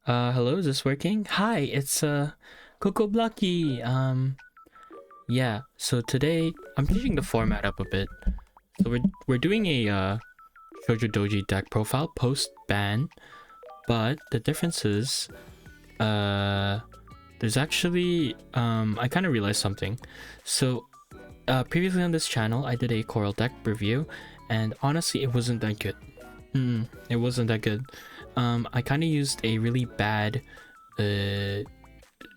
Hello, is this working? Hi, it's Coco Blocky. Yeah. So today I'm changing the format up a bit. So we're doing a Shojodoji deck profile post ban, but the difference is there's actually I kind of realized something. So previously on this channel I did a Coral deck review, and honestly it wasn't that good. It wasn't that good. I kind of used a really bad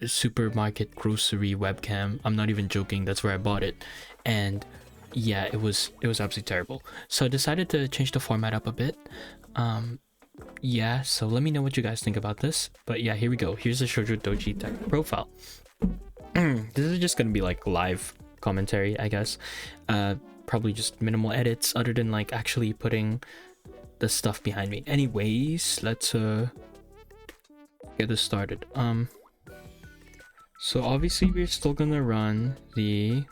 supermarket grocery webcam. I'm not even joking, that's where I bought it. And yeah, it was absolutely terrible. So I decided to change the format up a bit. Yeah, so let me know what you guys think about this. But yeah, here we go. Here's the Shojodoji deck profile. This is just gonna be like live commentary, I guess. Probably just minimal edits other than like actually putting the stuff behind me. Anyways, let's get this started. So obviously we're still gonna run the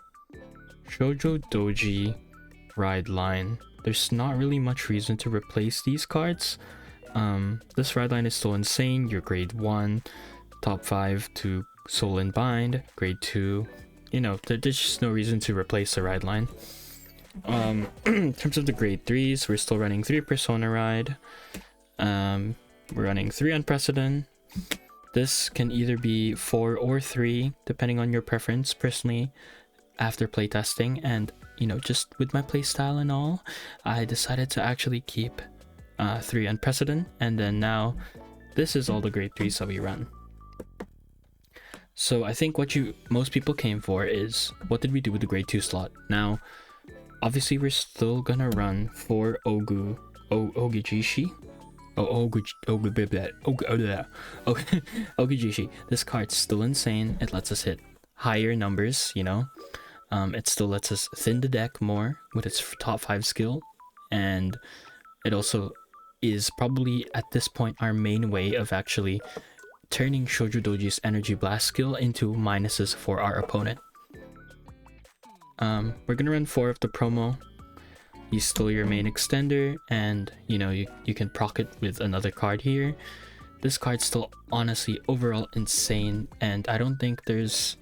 Shojodoji ride line. There's not really much reason to replace these cards. This ride line is still insane. Your grade 1 top 5 to Soul and Bind, grade 2, you know, there's just no reason to replace the ride line. In terms of the grade 3s, we're still running 3 Persona Ride. We're running 3 Unprecedented. This can either be 4 or 3, depending on your preference. Personally, after playtesting and, you know, just with my playstyle and all, I decided to actually keep 3 Unprecedented, and then now this is all the grade 3s that we run. So I think what most people came for is, what did we do with the grade 2 slot? Now, obviously we're still gonna run 4 Ogijishi. Ogijishi. This card's still insane. It lets us hit higher numbers, you know. It still lets us thin the deck more with its top 5 skill, and it also is probably at this point our main way of actually turning Shojodoji's Energy Blast skill into minuses for our opponent. We're gonna run 4 of the promo. He's still your main extender, and you know, you can proc it with another card here. This card's still honestly overall insane, and I don't think there's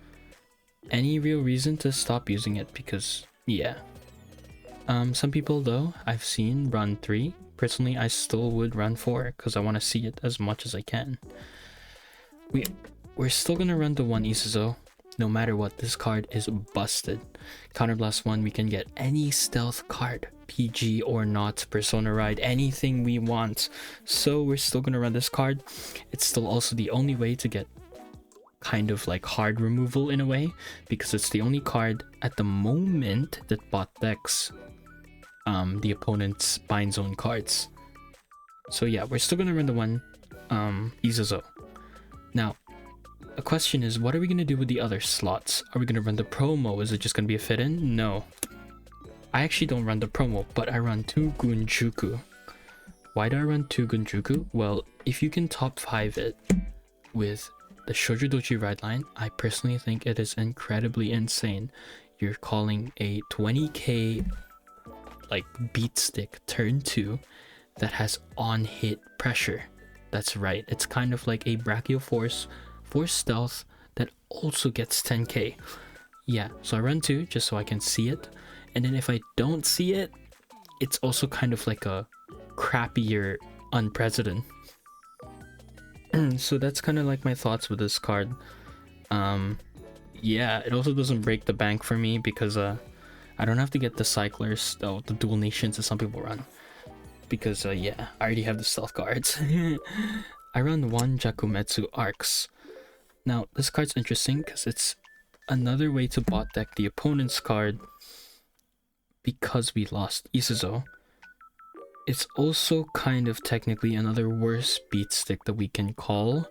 any real reason to stop using it because, yeah. Some people though I've seen run 3. Personally, I still would run 4 because I want to see it as much as I can. We're still gonna run the 1 Isuzo. No matter what, this card is busted. Counterblast 1, we can get any stealth card, PG or not, Persona Ride, anything we want. So we're still gonna run this card. It's still also the only way to get kind of like hard removal in a way, because it's the only card at the moment that bot decks the opponent's bind zone cards. So yeah, we're still gonna run the 1 Isuzo. Now, a question is, what are we going to do with the other slots? Are we going to run the promo? Is it just going to be a fit-in? No. I actually don't run the promo, but I run 2 Gunjuku. Why do I run 2 Gunjuku? Well, if you can top 5 it with the Shojodoji ride line, I personally think it is incredibly insane. You're calling a 20k like beat stick turn 2 that has on-hit pressure. That's right, it's kind of like a Brachial Force for stealth that also gets 10k. Yeah, so I run 2 just so I can see it, and then if I don't see it, it's also kind of like a crappier Unprecedented. So that's kind of like my thoughts with this card. Yeah, it also doesn't break the bank for me because I don't have to get the cyclers, the dual nations that some people run, because yeah, I already have the stealth cards. I run 1 Jakumetsu Arcs. Now, this card's interesting because it's another way to bot deck the opponent's card because we lost Isuzo. It's also kind of technically another worse beat stick that we can call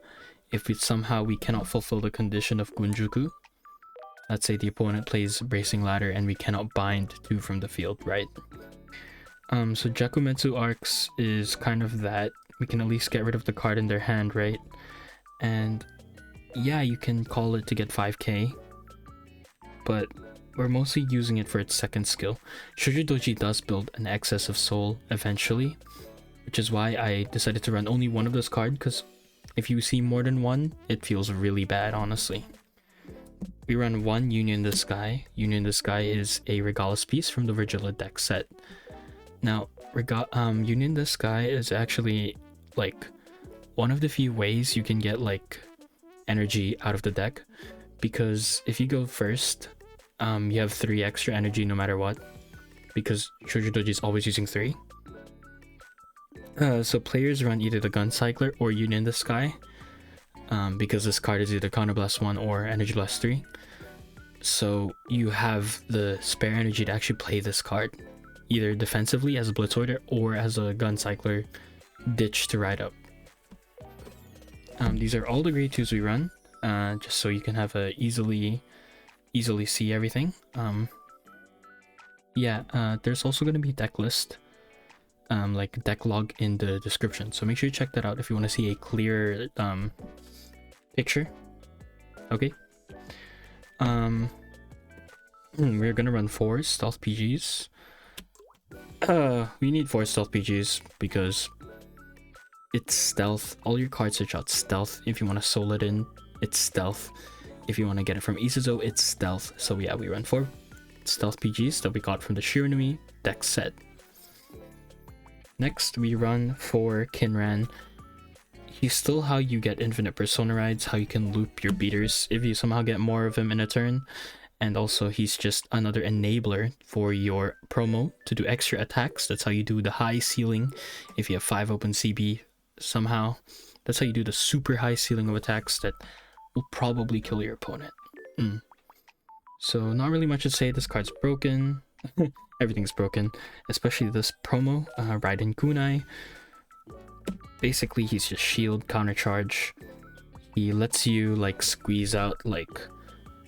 if somehow we cannot fulfill the condition of Gunjuku. Let's say the opponent plays Bracing Ladder and we cannot bind 2 from the field, right? So Jakumetsu Arcs is kind of that. We can at least get rid of the card in their hand, right? And yeah, you can call it to get 5k, but we're mostly using it for its second skill. Shojodoji does build an excess of soul eventually, which is why I decided to run only 1 of this card, because If you see more than one, it feels really bad, honestly. We run 1 Union the Sky. Union the Sky is a Regalis piece from the Virgila deck set. Now, Union the Sky is actually like one of the few ways you can get like energy out of the deck, because if you go first, you have 3 extra energy no matter what, because Shojodoji is always using 3. So players run either the Gun Cycler or Union the Sky, because this card is either Counterblast 1 or Energy Blast 3. So you have the spare energy to actually play this card, either defensively as a Blitz Order or as a Gun Cycler ditch to ride up. These are all the grade 2s we run, just so you can have a easily see everything. There's also going to be deck list, like Decklog in the description, so make sure you check that out if you want to see a clear picture. Okay. We're gonna run 4 stealth PGs. We need 4 stealth PGs because it's stealth. All your cards are shot stealth. If you want to soul it in, it's stealth. If you want to get it from Isuzo, it's stealth. So yeah, we run 4 stealth PGs that we got from the Shiranui deck set. Next, we run 4 Kinran. He's still how you get infinite persona rides, how you can loop your beaters if you somehow get more of him in a turn. And also he's just another enabler for your promo to do extra attacks. That's how you do the high ceiling if you have 5 open CB somehow. That's how you do the super high ceiling of attacks that will probably kill your opponent. So not really much to say. This card's broken. Everything's broken, especially this promo, Raiden Kunai. Basically, he's just shield, counter charge. He lets you like squeeze out, like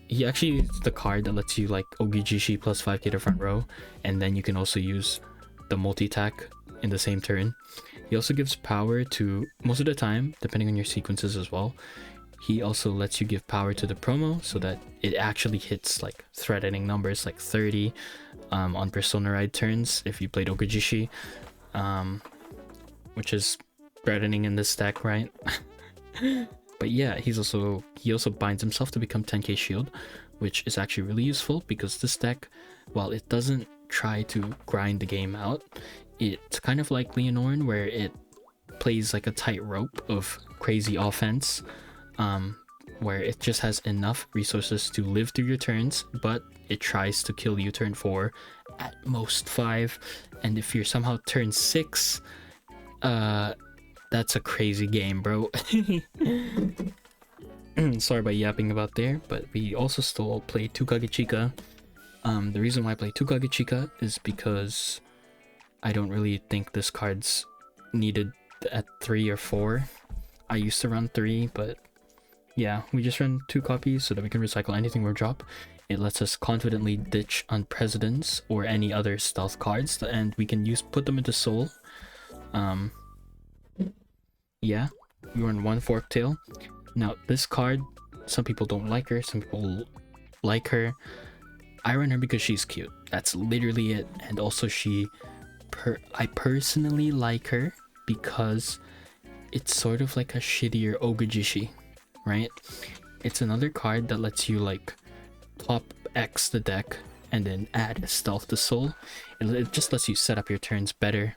he actually is the card that lets you like Ogijishi plus 5k to front row, and then you can also use the multi-attack in the same turn. He also gives power to, most of the time, depending on your sequences as well, he also lets you give power to the promo so that it actually hits like threatening numbers like 30 on Persona Ride turns if you played Ogijishi, which is threatening in this deck, right? But yeah, he also binds himself to become 10k shield, which is actually really useful because this deck, while it doesn't try to grind the game out, it's kind of like Leonorn where it plays like a tightrope of crazy offense, where it just has enough resources to live through your turns, but it tries to kill you turn 4, at most 5, and if you're somehow turn 6, that's a crazy game, bro. Sorry about yapping about there, but we also still play 2 Kagechika. The reason why I play 2 Kagechika is because I don't really think this card's needed at 3 or 4. I used to run 3, but yeah, we just run 2 copies so that we can recycle anything we drop. It lets us confidently ditch on Presidents or any other stealth cards, and we can put them into Soul. Yeah, we run 1 Forktail. Now, this card, some people don't like her, some people like her. I run her because she's cute. That's literally it. And also I personally like her because it's sort of like a shittier Ogijishi, right? It's another card that lets you like top X the deck and then add a stealth to Soul. It just lets you set up your turns better.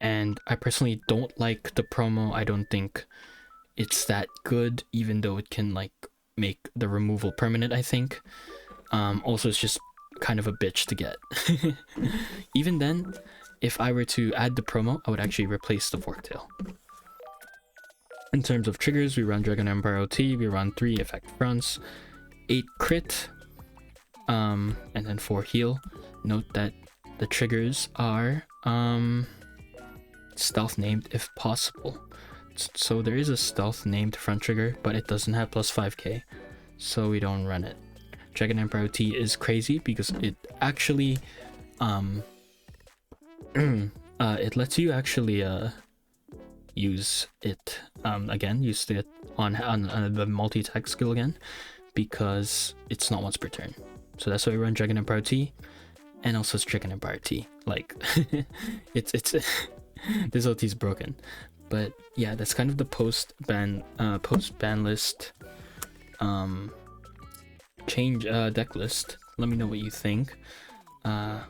And I personally don't like the promo. I don't think it's that good, even though it can like make the removal permanent, I think. Also, it's just kind of a bitch to get. Even then, if I were to add the promo, I would actually replace the Forktail. In terms of triggers, we run Dragon Empire OT, we run 3 effect fronts, 8 crit, and then 4 heal. Note that the triggers are stealth named if possible. So there is a stealth named front trigger, but it doesn't have plus 5k, so we don't run it. Dragon Emperor OT is crazy because it actually it lets you actually use it use it on the multi-attack skill again, because it's not once per turn. So that's why we run Dragon Empire OT, and also it's Dragon Empire T. Like it's this OT is broken. But yeah, that's kind of the post ban list change deck list. Let me know what you think. The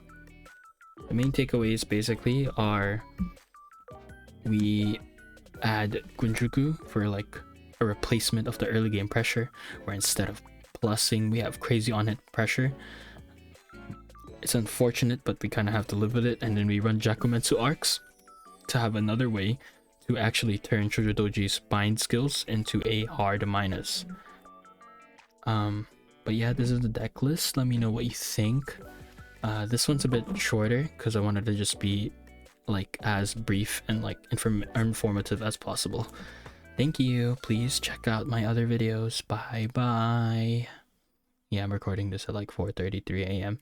main takeaways basically are we add Gunjuku for like a replacement of the early game pressure, where instead of plussing we have crazy on hit pressure. It's unfortunate, but we kind of have to live with it. And then we run Jakumetsu arcs to have another way to actually turn Shojodoji's bind skills into a hard minus. But yeah, this is the deck list. Let me know what you think. This one's a bit shorter because I wanted to just be like as brief and like informative as possible. Thank you. Please check out my other videos. Bye bye. Yeah, I'm recording this at like 4:33 a.m.